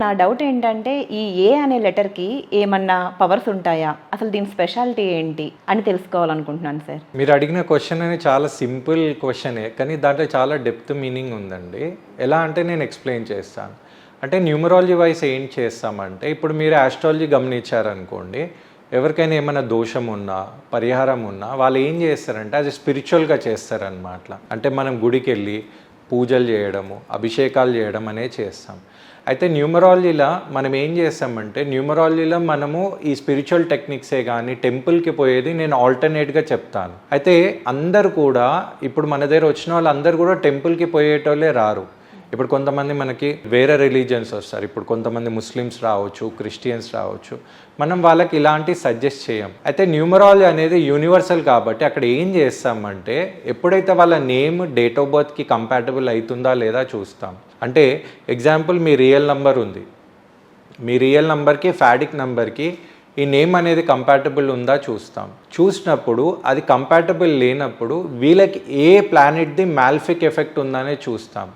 నా డౌట్ ఏంటంటే ఈ ఏ అనే లెటర్కి ఏమన్నా పవర్స్ ఉంటాయా, అసలు దీని స్పెషాలిటీ ఏంటి అని తెలుసుకోవాలనుకుంటున్నాను సార్. మీరు అడిగిన క్వశ్చన్ అనేది చాలా సింపుల్ క్వశ్చనే, కానీ దాంట్లో చాలా డెప్త్ మీనింగ్ ఉందండి. ఎలా అంటే నేను ఎక్స్ప్లెయిన్ చేస్తాను. అంటే న్యూమరాలజీ వైస్ ఏం చేస్తామంటే, ఇప్పుడు మీరు ఆస్ట్రాలజీ గమనించారనుకోండి, ఎవరికైనా ఏమైనా దోషం ఉన్నా పరిహారం ఉన్నా వాళ్ళు ఏం చేస్తారంటే అది స్పిరిచువల్గా చేస్తారనమాట. అంటే మనం గుడికి వెళ్ళి పూజలు చేయడము, అభిషేకాలు చేయడం అనేది చేస్తాం. అయితే న్యూమరాలజీలో మనం ఏం చేస్తామంటే, న్యూమరాలజీలో మనము ఈ స్పిరిచువల్ టెక్నిక్సే కానీ టెంపుల్కి పోయేది నేను ఆల్టర్నేట్గా చెప్తాను. అయితే అందరు కూడా ఇప్పుడు మన దగ్గర వచ్చిన వాళ్ళందరూ కూడా టెంపుల్కి పోయేటోళ్ళే రారు. ఇప్పుడు కొంతమంది మనకి వేరే రిలీజియన్స్ వస్తారు. ఇప్పుడు కొంతమంది ముస్లిమ్స్ రావచ్చు, క్రిస్టియన్స్ రావచ్చు. మనం వాళ్ళకి ఇలాంటి సజెస్ట్ చేయం. అయితే న్యూమరాలజీ అనేది యూనివర్సల్ కాబట్టి అక్కడ ఏం చేస్తామంటే, ఎప్పుడైతే వాళ్ళ నేమ్ డేట్ ఆఫ్ బర్త్కి కంపాటబుల్ అవుతుందా లేదా చూస్తాం. అంటే ఎగ్జాంపుల్ మీ రియల్ నంబర్ ఉంది, మీ రియల్ నంబర్కి ఫాడిక్ నంబర్కి ఈ నేమ్ అనేది కంపాటబుల్ ఉందా చూస్తాం. చూసినప్పుడు అది కంపాటబుల్ లేనప్పుడు వీళ్ళకి ఏ ప్లానెట్ది మాల్ఫిక్ ఎఫెక్ట్ ఉందనే చూస్తాం.